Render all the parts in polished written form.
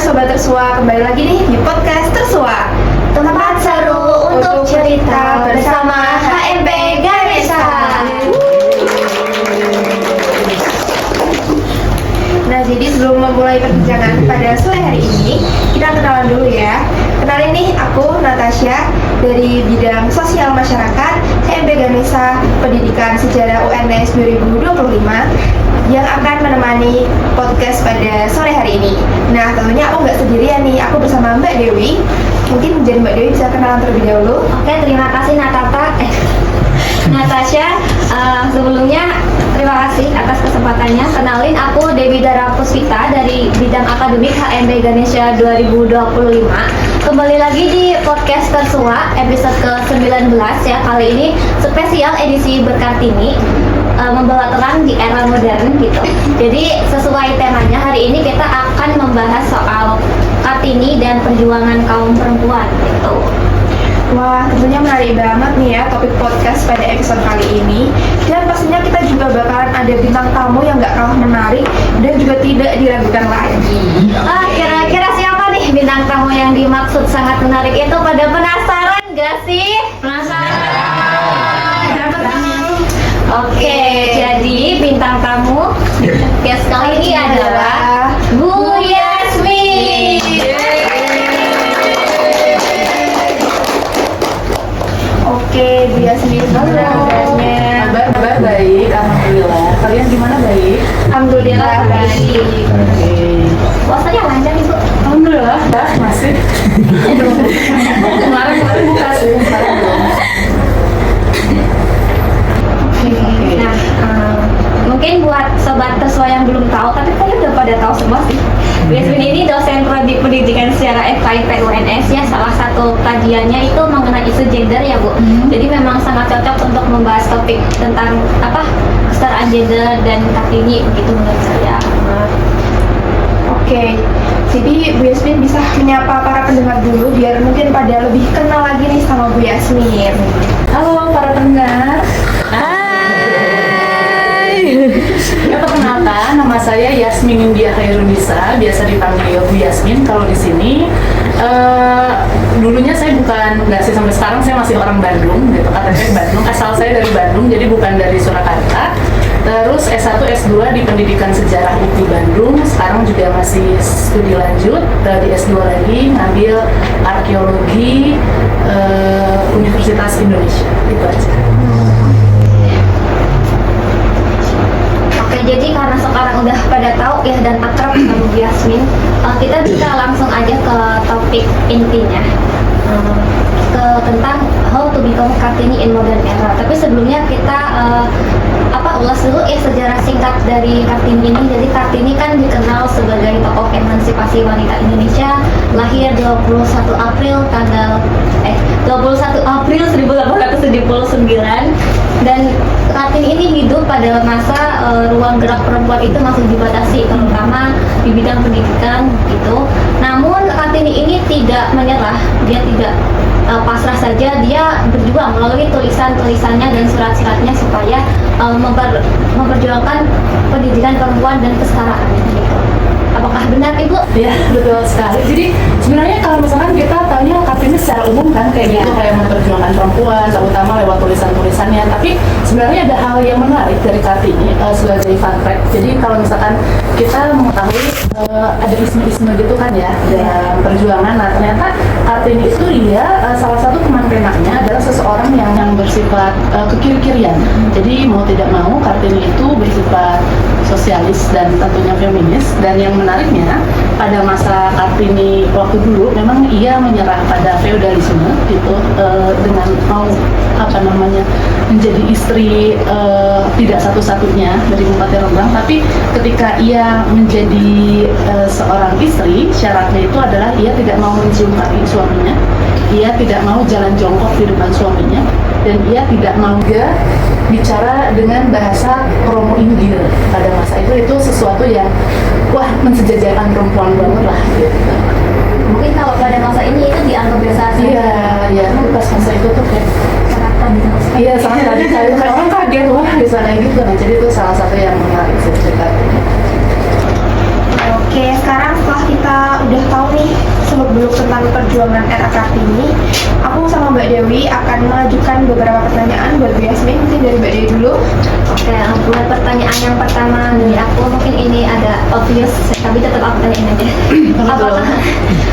Sobat Tersua, kembali lagi nih di podcast Tersua, tempat seru untuk cerita bersama HMP Ganesha. Nah, jadi sebelum memulai perbincangan pada sore hari ini, kita kenalan dulu ya. Kenalin nih, aku Natasha dari bidang sosial masyarakat HMP Ganesha Pendidikan Sejarah UNS 2025 yang akan menemani podcast pada sore hari ini. Nah, tentunya aku nggak sendirian nih, aku bersama Mbak Dewi. Mungkin jadi Mbak Dewi bisa kenalan terlebih dahulu. Oke, terima kasih Natasha. Sebelumnya terima kasih atas kesempatannya. Kenalin, aku Dewi Dara Puspita dari bidang akademik HMP Ganesha 2025. Kembali lagi di podcast Tersua episode ke-19 ya. Kali ini spesial edisi Berkartini, membawa terang di era modern gitu. Jadi sesuai temanya hari ini kita akan membahas soal Kartini dan perjuangan kaum perempuan gitu. Wah, tentunya menarik banget nih ya topik podcast pada episode kali ini. Dan pastinya kita juga bakalan ada bintang tamu yang gak kalah menarik dan juga tidak diragukan lagi. Kira-kira siapa nih bintang tamu yang dimaksud sangat menarik itu? Pada penasaran gak sih? Penasaran? Oke, jadi bintang tamu guest kali ini adalah Bu Yasmin. Oke, Bu Yasmin, kabarnya? Kabar baik, alhamdulillah. Kalian gimana, baik? Alhamdulillah baik. Oke. Puasanya lancar Ibu? Alhamdulillah, masih. Kemarin buka sih, sekarang belum. Nah, mungkin buat sobat Tersua yang belum tahu, tapi kayaknya udah pada tahu semua sih. Bu Yasmin ini dosen prodi pendidikan secara FKIP UNS ya. Salah satu kajiannya itu mengenai isu gender ya Bu. Jadi memang sangat cocok untuk membahas topik tentang kesetaraan gender dan Kartini begitu menurut saya. Oke, jadi Bu Yasmin bisa menyapa para pendengar dulu biar mungkin pada lebih kenal lagi nih sama Bu Yasmin. Halo para pendengar. Ya, perkenalkan, nama saya Yasmin India Khairunisa, biasa dipanggil Bu Yasmin. Kalau di sini dulunya saya nggak sih, sampai sekarang saya masih orang Bandung gitu, KTP Bandung, asal saya dari Bandung, jadi bukan dari Surakarta. Terus S1, S2 di Pendidikan Sejarah UPI Bandung. Sekarang juga masih studi lanjut di S2 lagi, ngambil Arkeologi Universitas Indonesia. Itu aja. Oke, jadi karena sekarang udah pada tahu ya dan akrab sama Bu Yasmin, kita bisa langsung aja ke topik intinya, tentang how to become Kartini in modern era. Tapi sebelumnya kita ulas dulu ya sejarah singkat dari Kartini ini. Jadi Kartini kan dikenal sebagai tokoh emansipasi wanita Indonesia, lahir 21 April 1879, dan Kartini ini hidup pada masa ruang gerak perempuan itu masih dibatasi, terutama di bidang pendidikan gitu. Namun Kartini ini tidak menyerah, dia tidak pasrah saja, dia berjuang melalui tulisan-tulisannya dan surat-suratnya supaya memperjuangkan pendidikan perempuan dan kesetaraan gitu. Apakah benar Ibu? Ya, betul sekali. Jadi sebenarnya kalau misalkan kita tahunya Kartini secara umum kan kayak gitu, kayak memperjuangkan perempuan, terutama lewat tulisan-tulisannya. Tapi sebenarnya ada hal yang menarik dari Kartini sebagai fun fact. Jadi kalau misalkan kita mengetahui ada isme-isme gitu kan ya dalam perjuangan. Nah, ternyata Kartini itu dia salah satu teman penaknya adalah seseorang yang bersifat kekiri-kirian. Jadi mau tidak mau Kartini itu bersifat sosialis dan tentunya feminis. Dan yang menariknya pada masa Kartini waktu dulu memang ia menyerah pada feodalisme gitu, dengan mau menjadi istri tidak satu-satunya dari Bupati Rembang. Tapi ketika ia menjadi seorang istri, syaratnya itu adalah ia tidak mau mencium kaki suaminya, ia tidak mau jalan jongkok di depan suaminya, dan ia tidak mau bicara dengan bahasa Romo Inggil pada masa itu. Itu sesuatu yang mensejajarkan perempuan banget lah gitu. Mungkin kalau pada masa ini itu dianggap biasa saja. Iya, pas masa itu tuh kayak iya, sangat radikal, kayak orang kaget, wah bisa kayak gitu. Nah, jadi itu salah satu yang menarik sih cerita. Oke, sekarang setelah kita udah tahu Dewi akan mengajukan beberapa pertanyaan buat Bu Yasmin. Mungkin dari Mbak Dewi dulu. Oke, buat pertanyaan yang pertama dari aku, mungkin ini ada obvious, tapi tetap aku tanyain aja.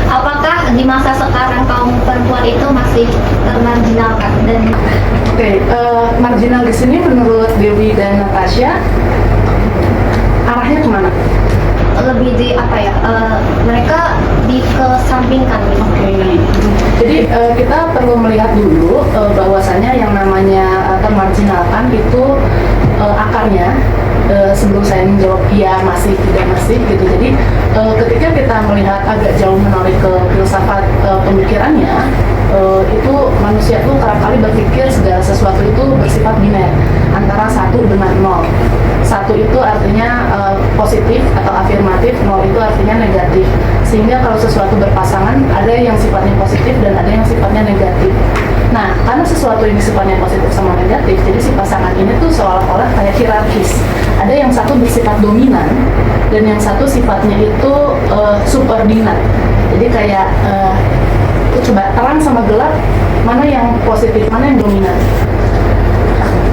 Apakah di masa sekarang kaum perempuan itu masih termarginalkan dan Oke, marginal di sini menurut Dewi dan Natasha arahnya kemana? lebih di apa ya? Mereka dikesampingkan gitu. Oke, jadi kita perlu melihat dulu bahwasanya yang namanya termarginalkan itu akarnya sebelum saya menjawab iya masih tidak masih gitu. Jadi ketika kita melihat agak jauh menoleh ke filsafat pemikirannya, itu manusia tuh kerap kali berpikir segala sesuatu itu bersifat biner antara 1 dengan 0. 1 itu artinya positif atau afirmatif, 0 itu artinya negatif. Sehingga kalau sesuatu berpasangan ada yang sifatnya positif dan ada yang sifatnya negatif. Nah, karena sesuatu ini sifatnya positif sama negatif, jadi si pasangan ini tuh seolah-olah kayak hierarkis. Ada yang satu bersifat dominan dan yang satu sifatnya itu subordinat. Jadi kayak coba terang sama gelap, mana yang positif, mana yang dominan.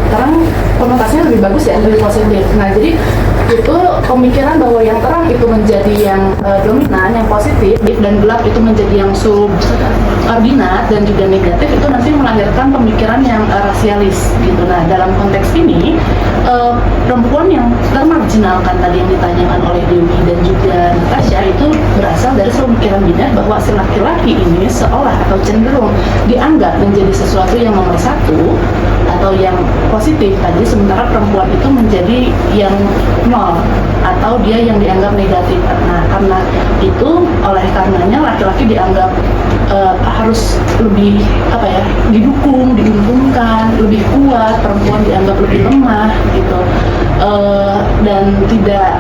Terang konotasinya lebih bagus ya, lebih positif. Nah, jadi itu pemikiran bahwa yang terang itu menjadi yang dominan, yang positif, dan gelap itu menjadi yang subordinat dan juga negatif, itu nanti melahirkan pemikiran yang rasialis gitu. Nah, dalam konteks ini perempuan yang termarginalkan tadi yang ditanyakan oleh Dewi dan juga Natasha itu berasal dari pemikiran biner bahwa si laki-laki ini seolah atau cenderung dianggap menjadi sesuatu yang nomor 1 atau yang positif tadi, sementara perempuan itu menjadi yang 0 atau dia yang dianggap negatif. Nah, karena itu, oleh karenanya laki-laki dianggap harus lebih apa ya, didukung, diuntungkan, lebih kuat, perempuan dianggap lebih lemah gitu, dan tidak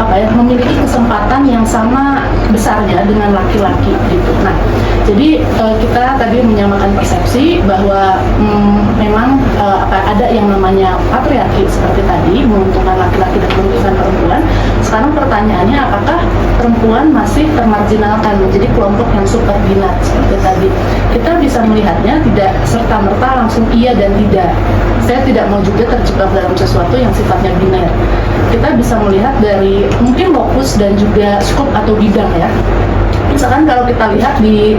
apa ya, memiliki kesempatan yang sama besarnya dengan laki-laki gitu. Nah, jadi kita tadi menyamakan persepsi bahwa memang ada yang namanya patriarki seperti tadi, menguntungkan laki-laki dan menguntungkan perempuan. Sekarang pertanyaannya, apakah perempuan masih termarginalkan menjadi kelompok yang subordinat seperti tadi? Kita bisa melihatnya tidak serta-merta langsung iya dan tidak. Saya tidak mau juga terjebak dalam sesuatu yang sifatnya biner. Kita bisa melihat dari mungkin lokus dan juga skop atau bidang ya. Misalkan kalau kita lihat di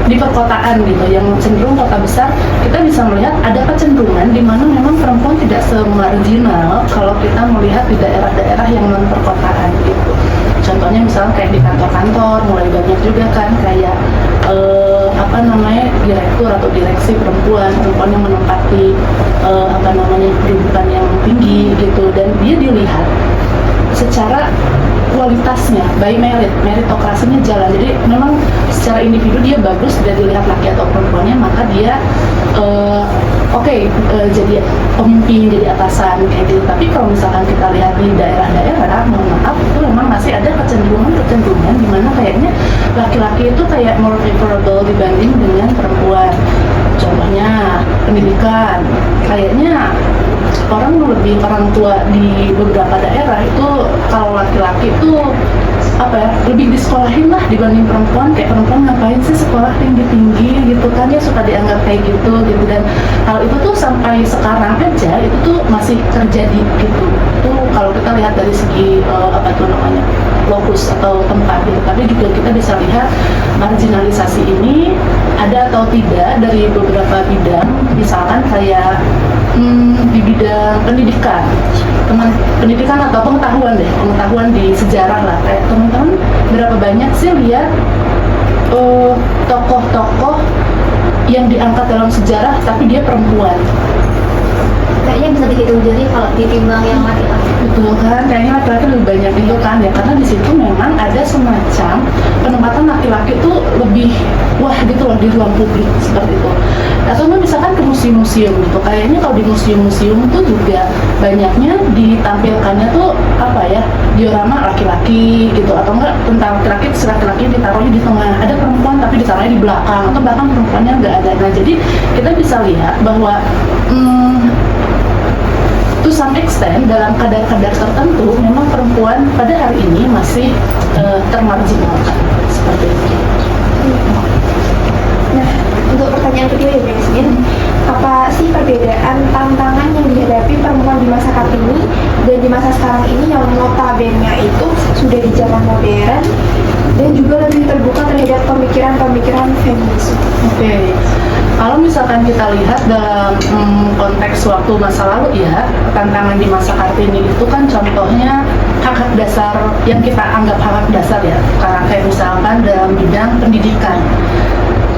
di perkotaan gitu, yang cenderung kota besar, kita bisa melihat ada kecenderungan di mana memang perempuan tidak semarginal kalau kita melihat di daerah-daerah yang non perkotaan gitu. Contohnya misalnya kayak di kantor-kantor mulai banyak juga kan kayak direktur atau direksi perempuan yang menempati kedudukan yang tinggi gitu, dan dia dilihat secara kualitasnya by meritokrasinya jalan. Jadi memang secara individu dia bagus, dia dilihat laki atau perempuannya, maka dia jadi pemimpin, jadi atasan kayak gitu. Tapi kalau misalkan kita lihat di daerah-daerah, mohon maaf, itu memang masih ada kecenderungan di mana kayaknya laki-laki itu kayak more favorable dibanding dengan perempuan. Contohnya pendidikan, kayaknya orang tua di beberapa daerah itu kalau laki-laki itu lebih disekolahin lah dibanding perempuan. Kayak perempuan ngapain sih sekolah tinggi-tinggi gitu kan, ya suka dianggap kayak gitu. Dan hal itu tuh sampai sekarang aja itu tuh masih terjadi gitu. Itu kalau kita lihat dari segi lokus atau tempat gitu. Tapi juga kita bisa lihat marginalisasi ini ada atau tidak dari beberapa bidang. Misalkan kayak di bidang pendidikan atau pengetahuan di sejarah lah. Kayak teman-teman berapa banyak sih lihat tokoh-tokoh yang diangkat dalam sejarah tapi dia perempuan? Kayaknya bisa dihitung jari kalau ditimbang yang laki-laki. Betul kan, kayaknya laki-laki lebih banyak itu kan ya, karena di situ memang ada semacam penempatan laki-laki itu lebih wah gitu loh di ruang publik seperti itu. Atau misalkan ke museum-museum gitu, kayaknya kalau di museum-museum tuh juga banyaknya ditampilkannya tuh diorama laki-laki gitu, atau enggak tentang laki-laki, laki-laki ditaruhnya di tengah, ada perempuan tapi ditaruhnya di belakang, atau bahkan perempuannya nggak ada. Nah, jadi kita bisa lihat bahwa to some extent dalam kadar-kadar tertentu memang perempuan pada hari ini masih termarginalkan seperti itu. Nah, yang kedua ya guys, apa sih perbedaan tantangan yang dihadapi perempuan di masa Kartini dan di masa sekarang ini yang notabene itu sudah di zaman modern dan juga lebih terbuka terhadap pemikiran-pemikiran feminisme. Oke. Kalau misalkan kita lihat dalam konteks waktu masa lalu ya, tantangan di masa Kartini itu kan contohnya hak-hak dasar yang kita anggap hak dasar ya, kayak misalkan dalam bidang pendidikan,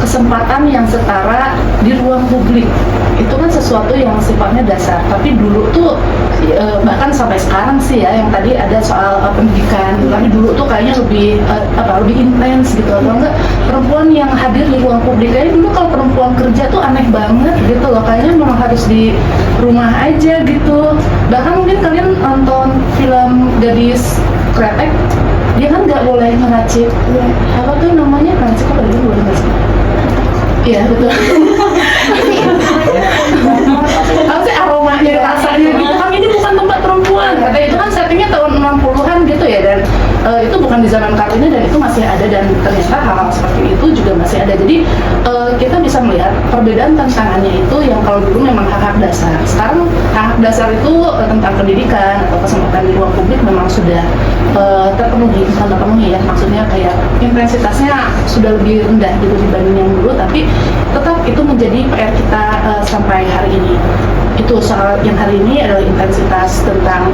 kesempatan yang setara di ruang publik itu kan sesuatu yang sifatnya dasar. Tapi dulu tuh bahkan sampai sekarang sih ya, yang tadi ada soal pendidikan, tapi dulu tuh kayaknya lebih intens gitu. Atau enggak perempuan yang hadir di ruang publik, kayaknya dulu kalau perempuan kerja tuh aneh banget gitu loh, kayaknya memang harus di rumah aja gitu. Bahkan mungkin kalian nonton film Gadis Kretek, dia kan nggak boleh ngeracik apa tuh namanya, ngeracik apa dia boleh ngeracik. Iya betul. Apa sih aromanya, rasanya gitu kan, ini bukan tempat perempuan. Katanya itu kan settingnya tahun 60-an gitu ya, dan itu bukan di zaman Kartini dan itu masih ada, dan ternyata hal-hal seperti itu juga masih ada. Jadi kita bisa melihat perbedaan tantangannya itu yang kalau dulu memang hak-hak dasar. Sekarang hak dasar itu tentang pendidikan atau kesempatan di ruang publik memang sudah terpenuhi ya. Maksudnya kayak intensitasnya sudah lebih rendah gitu dibanding yang dulu, tapi tetap itu menjadi PR kita sampai hari ini. Itu soal yang hari ini adalah intensitas tentang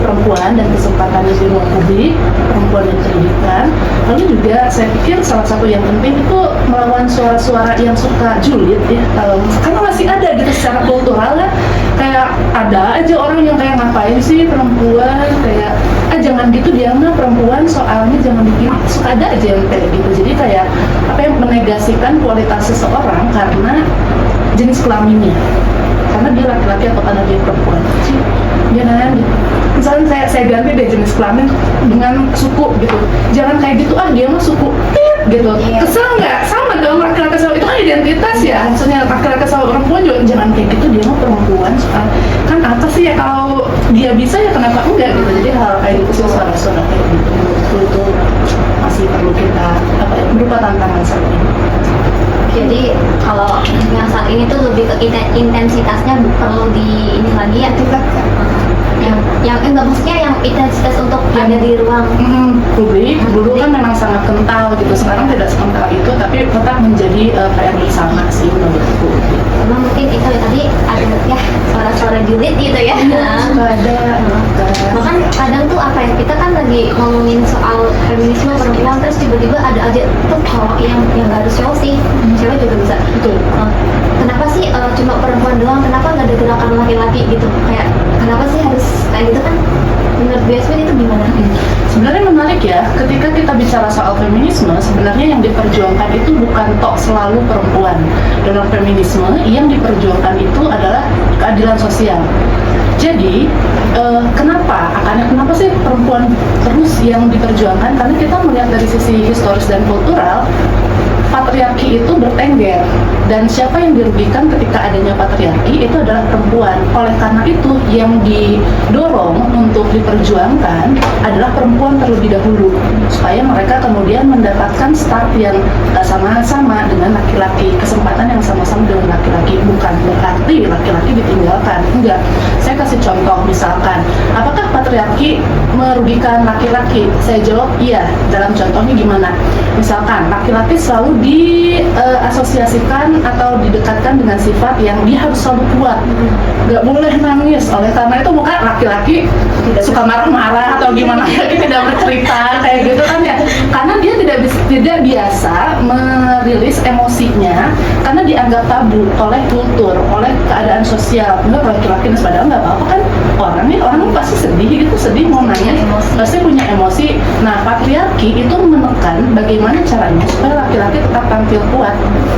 perempuan dan kesempatannya di ruang publik, perempuan dan pendidikan. Lalu juga saya pikir salah satu yang penting itu melawan suara-suara yang suka julid ya, karena masih ada gitu secara kultural kan, kayak ada aja orang yang kayak ngapain sih perempuan, kayak jangan gitu dia mah perempuan soalnya jangan bikin, suka ada aja yang kayak gitu. Jadi kayak apa yang menegasikan kualitas seseorang karena jenis kelaminnya, karena dia laki-laki atau karena dia perempuan. Jangan gitu. Misalnya saya ganti deh jenis kelamin dengan suku gitu, jangan kayak gitu, dia mah suku gitu. Kesel nggak? Sama dong, laki-laki sama itu kan identitas ya, maksudnya laki-laki sama perempuan juga jangan kayak gitu, dia mah perempuan soal kan apa sih ya, kalau dia bisa ya kenapa enggak gitu. Jadi hal kayak gitu sih, suara-suara kayak gitu itu masih perlu kita berupa tantangan saat ini. Jadi kalau yang saat ini tuh lebih ke intensitasnya perlu di ini lagi ya, yang enggak, maksudnya yang intensitas untuk ada di ruang publik dulu kan memang sangat kental gitu, sekarang tidak sekental itu, tapi tetap menjadi PR bersama sih menurutku. Memang mungkin itu ya, tadi ada ya suara-suara julid gitu ya. Ada. Bahkan kadang tuh apa ya, kita kan lagi ngomongin soal feminisme perempuan, terus tiba-tiba ada aja tuh cowok yang nggak harus cowok sih, cewek juga bisa. Betul. Kenapa sih cuma perempuan doang? Kenapa nggak ada gerakan laki-laki gitu? Kayak kenapa sih harus kayak gitu kan? Menurut Yasmin itu gimana? Sebenarnya menarik ya, ketika kita bicara soal feminisme, sebenarnya yang diperjuangkan itu bukan tok selalu perempuan. Dalam feminisme, yang diperjuangkan itu adalah keadilan sosial. Jadi, kenapa sih perempuan terus yang diperjuangkan? Karena kita melihat dari sisi historis dan kultural, patriarki itu bertengger, dan siapa yang dirugikan ketika adanya patriarki itu adalah perempuan. Oleh karena itu yang didorong untuk diperjuangkan adalah perempuan terlebih dahulu, supaya mereka kemudian mendapatkan start yang sama-sama dengan laki-laki, kesempatan yang sama-sama dengan laki-laki. Bukan berarti laki-laki ditinggalkan, enggak. Saya kasih contoh, misalkan apakah patriarki merugikan laki-laki? Saya jawab iya. Dalam contohnya gimana? Misalkan laki-laki selalu diasosiasikan atau didekatkan dengan sifat yang dia harus selalu kuat, nggak boleh nangis. Oleh karena itu bukan laki-laki suka marah-marah atau gimana, tidak bercerita kayak gitu kan ya, karena dia tidak biasa merilis emosinya karena dianggap tabu oleh kultur, oleh keadaan sosial. Enggak, laki-laki padahal nggak apa-apa kan, orang pasti sedih gitu, sedih mau nangis pasti punya emosi. Nah, patriarki itu menekan bagaimana caranya supaya laki-laki tetap tampil kuat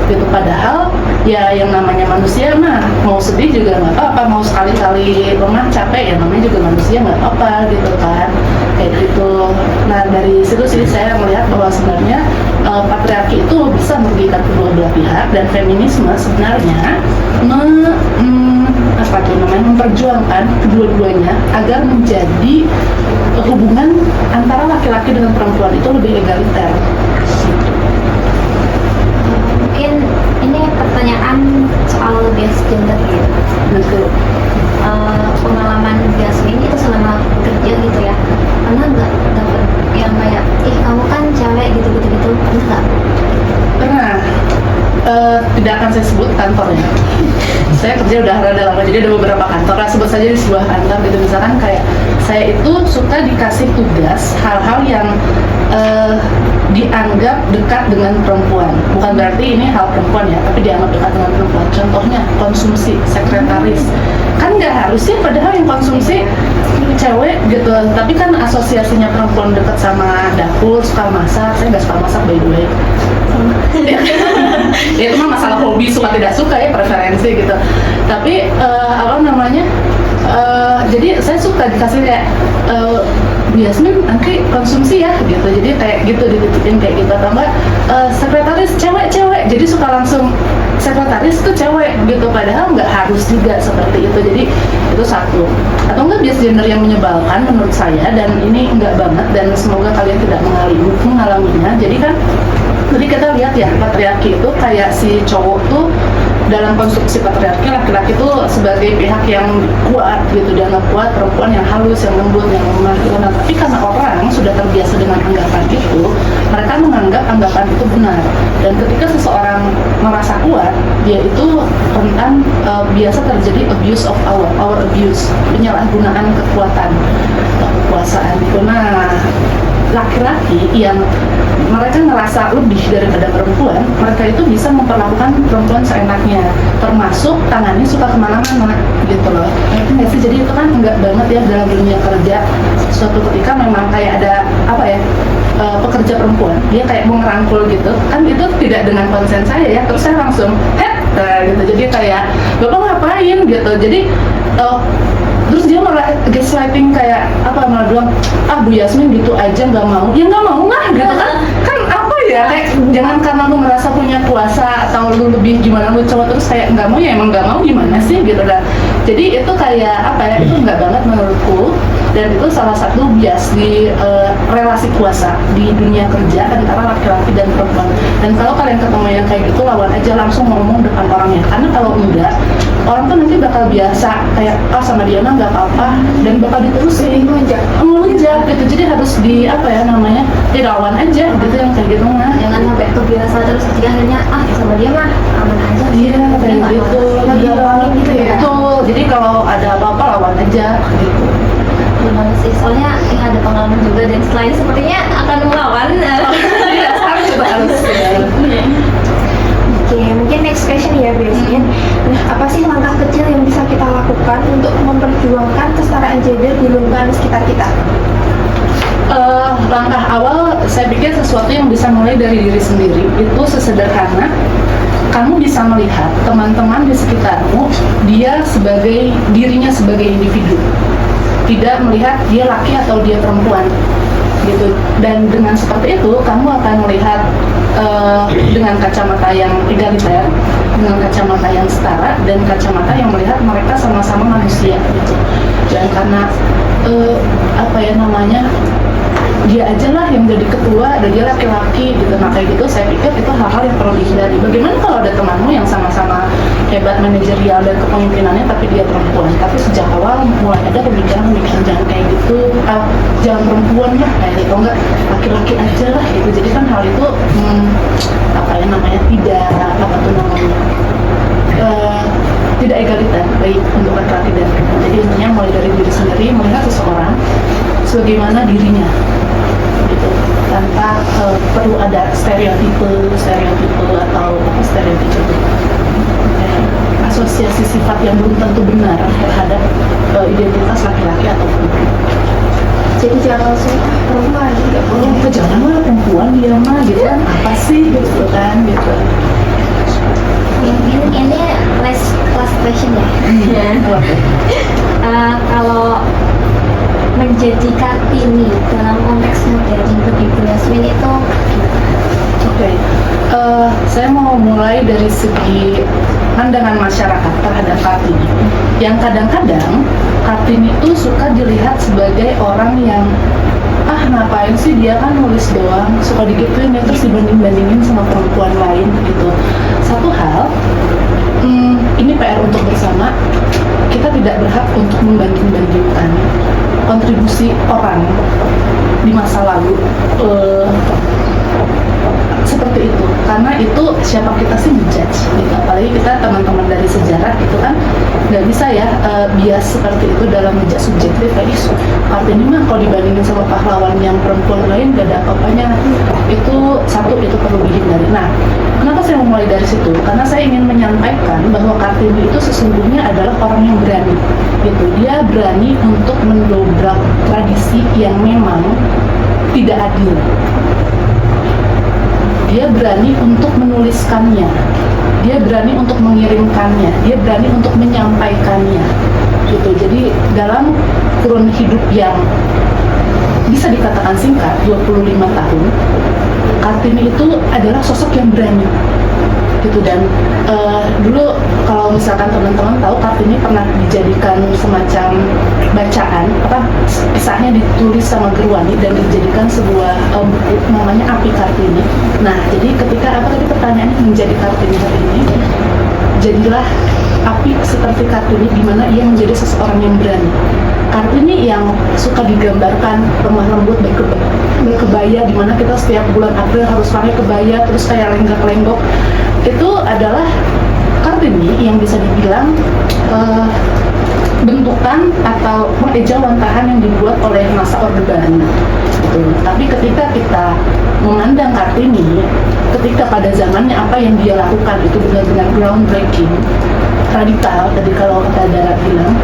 gitu. Padahal ya yang namanya manusia mah mau sedih juga nggak apa-apa, mau sekali-kali lemah capek ya namanya juga manusia, nggak apa-apa gitu kan, kayak gitu. Nah, dari situ sih saya melihat bahwa sebenarnya patriarki itu bisa merugikan kedua belah pihak, dan feminisme sebenarnya memperjuangkan kedua-duanya agar menjadi hubungan antara laki-laki dengan perempuan itu lebih egaliter. Mungkin ini pertanyaan soal bias gender gitu. Betul. Pengalaman Yasmin itu selama kerja gitu ya, pernah nggak dapet yang kayak kamu kan cewek gitu pernah nggak? Pernah. Tidak akan saya sebut kantornya. Saya kerja udah rada lama, jadi ada beberapa kantor. Nah, sebut saja di sebuah kantor gitu. Misalkan kayak saya itu suka dikasih tugas hal-hal yang dianggap dekat dengan perempuan. Bukan berarti ini hal perempuan ya, tapi dianggap dekat dengan perempuan. Contohnya konsumsi, sekretaris. Kan nggak harus sih, padahal yang konsumsi cewek gitu. Tapi kan asosiasinya perempuan dekat sama dapur, suka masak. Saya nggak suka masak by the way. Ya itu mah masalah hobi, suka tidak suka ya, preferensi gitu. Tapi apa namanya, jadi saya suka dikasih kayak Yasmin nanti konsumsi ya gitu, jadi kayak gitu dititipin kayak gitu. Atau enggak sekretaris cewek, jadi suka langsung sekretaris tuh cewek gitu, padahal nggak harus juga seperti itu. Jadi itu satu. Atau enggak bias gender yang menyebalkan menurut saya, dan ini enggak banget, dan semoga kalian tidak mengalaminya. Jadi kan jadi kita lihat ya, patriarki itu kayak si cowok tuh dalam konstruksi patriarki, laki-laki itu sebagai pihak yang kuat gitu, dianggap kuat, perempuan yang halus, yang lembut, yang lemah gitu. Nah, tapi karena orang sudah terbiasa dengan anggapan itu, mereka menganggap anggapan itu benar. Dan ketika seseorang merasa kuat, dia itu rentan biasa terjadi abuse of power abuse, penyalahgunaan kekuatan atau kekuasaan gitu. Nah, laki-laki yang mereka ngerasa lebih daripada perempuan, mereka itu bisa memperlakukan perempuan seenaknya, termasuk tangannya suka kemana-mana gitu loh. Ngerti nggak sih? Jadi itu kan enggak banget ya dalam dunia kerja. Suatu ketika memang kayak ada apa ya, pekerja perempuan, dia kayak mau ngerangkul gitu, kan itu tidak dengan konsen saya ya, terus saya langsung gitu. Jadi kayak bapak ngapain gitu. Jadi terus dia malah gaslighting kayak apa, malah bilang Bu Yasmin gitu aja nggak mau, ya nggak mau lah gitu kan apa ya, kayak jangan karena lu merasa punya kuasa atau lu lebih gimana, lu cowok terus kayak nggak mau, ya emang nggak mau gimana sih gitu. Dan jadi itu kayak apa ya, itu nggak banget menurutku, dan itu salah satu bias di relasi kuasa di dunia kerja antara laki-laki dan perempuan. Dan kalau kalian ketemu yang kayak gitu, lawan aja, langsung ngomong depan orangnya, karena kalau enggak, orang tuh nanti bakal biasa kayak sama dia mah nggak apa-apa, dan bakal diterusin melunjak gitu. Jadi harus di apa ya namanya, dilawan aja gitu yang kayak gitu mah. Jangan sampai kebiasa terus, jadi akhirnya sama dia mah aman aja. Iya kayak gitu. Gampangin gitu ya. Betul. Jadi kalau ada apa-apa lawan aja gitu. Gimana sih? Soalnya ada pengalaman juga, dan selain sepertinya akan melawan. Iya, harus. Oke, mungkin next question ya, Yasmin. Nah, apa sih langkah kecil yang bisa kita lakukan untuk memperjuangkan kesetaraan gender di lingkungan sekitar kita? Langkah awal saya pikir sesuatu yang bisa mulai dari diri sendiri. Itu sesederhana kamu bisa melihat teman-teman di sekitarmu, dirinya sebagai individu, tidak melihat dia laki atau dia perempuan gitu. Dan dengan seperti itu kamu akan melihat dengan kacamata yang egaliter, dengan kacamata yang setara, dan kacamata yang melihat mereka sama-sama manusia gitu. Dan karena apa ya namanya, dia aja lah yang jadi ketua dan dia laki-laki gitu. Nah kayak gitu saya pikir itu hal-hal yang perlu dihindari. Bagaimana kalau ada temanmu yang sama-sama hebat manajerial dan kepemimpinannya tapi dia perempuan, tapi sejak awal mulai ada pemikiran jangan kayak gitu, jangan perempuan lah kayak gitu, enggak laki-laki aja lah gitu. Jadi kan hal itu apa ya namanya, tidak apa tuh namanya, tidak egaliter baik untuk laki-laki dan perempuan. Jadi intinya mulai dari diri sendiri, melihat seseorang sebagaimana dirinya gitu, tanpa perlu ada stereotipe atau apa stereotipe asosiasi sifat yang belum tentu benar terhadap identitas laki-laki atau perempuan. Jadi jangan langsung perempuan, tidak boleh. Jangan lah perempuan dia mah gitu kan, apa sih gitu kan gitu. Ini last question ya. Kalau menjadi Kartini dalam konteks modern begitu, Yasmin itu Oke. Saya mau mulai dari segi pandangan masyarakat terhadap Kartini. Yang kadang-kadang Kartini itu suka dilihat sebagai orang yang ngapain sih dia kan nulis doang, suka digituin ya, terus dibanding-bandingin sama perempuan lain gitu. satu hal, ini PR untuk bersama. Kita tidak berhak untuk membanding-bandingkan kontribusi orang di masa lalu seperti itu, karena itu siapa kita sih menjudge gitu. Apalagi kita teman-teman dari sejarah gitu kan, nggak bisa ya bias seperti itu dalam menjudge subjektif kayak isu Kartini mah kalau dibandingin sama pahlawan yang perempuan lain gak ada apa-apanya. Itu satu, itu perlu dihindari. Nah, kenapa saya memulai dari situ? Karena saya ingin menyampaikan bahwa Kartini itu sesungguhnya adalah orang yang berani gitu. Dia berani untuk mendobrak tradisi yang memang tidak adil. Dia berani untuk menuliskannya, dia berani untuk mengirimkannya, dia berani untuk menyampaikannya gitu. Jadi dalam kurun hidup yang bisa dikatakan singkat, 25 tahun, Kartini itu adalah sosok yang berani gitu. Dan dulu kalau misalkan teman-teman tahu, Kartini pernah dijadikan semacam bacaan, kisahnya ditulis sama Gerwani dan dijadikan sebuah buku namanya Api Kartini. Nah, jadi ketika tadi pertanyaannya menjadi Kartini hari ini, jadilah api seperti Kartini, di mana ia menjadi seseorang yang berani. Kartini yang suka digambarkan lemah lembut, berkebaya, di mana kita setiap bulan April harus pakai kebaya terus kayak lenggak-lenggok. Itu adalah Kartini yang bisa dibilang bentukan atau ejawantahan yang dibuat oleh masa Orde Baru gitu. Tapi ketika kita memandang Kartini, ketika pada zamannya apa yang dia lakukan itu benar-benar groundbreaking, radikal tadi kalau kata Dara bilang.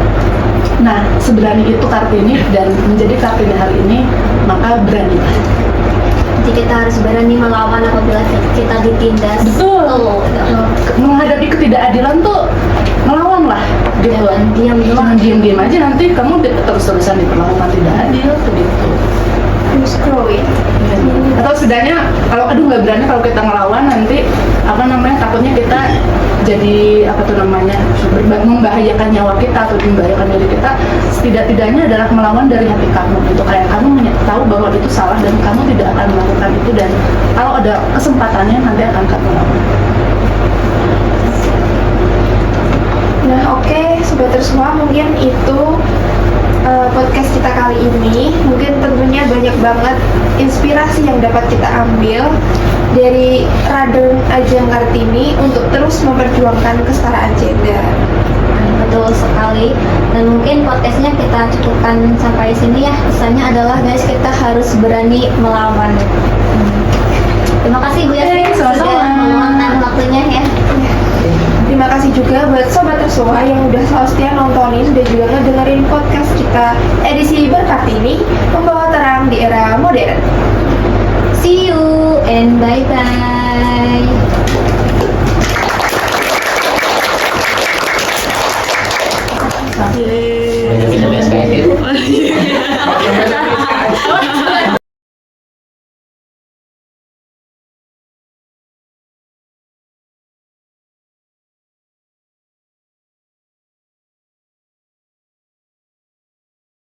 Nah, seberani itu Kartini, dan menjadi Kartini hari ini, maka berani. Jadi kita harus berani melawan apabila kita ditindas. Betul. Menghadapi ketidakadilan tuh melawan lah gitu. Jangan diam-diam aja, nanti kamu terus-terusan diperlakukan tidak adil begitu. Scroll ya. Atau setidaknya kalau nggak berani, kalau kita ngelawan nanti takutnya kita jadi membahayakan nyawa kita atau membahayakan diri kita. Setidak-tidaknya adalah melawan dari hati kamu gitu, kayak kamu tahu bahwa itu salah dan kamu tidak akan melakukan itu, dan kalau ada kesempatannya nanti akan kamu lawan. Nah, oke, sobat semua, mungkin itu podcast kita kali ini. Mungkin tentunya banyak banget inspirasi yang dapat kita ambil dari Raden Ajeng Kartini untuk terus memperjuangkan kesetaraan gender. Betul sekali. Dan mungkin podcastnya kita cukupkan sampai sini ya. Pesannya adalah guys, kita harus berani melawan. Terima kasih Bu Yasmin sudah meluangkan waktunya ya. Terima kasih juga buat sobat Tersuah yang udah selalu setia nontonin dan juga ngedengerin podcast kita edisi Berkartini, membawa terang di era modern. See you and bye-bye.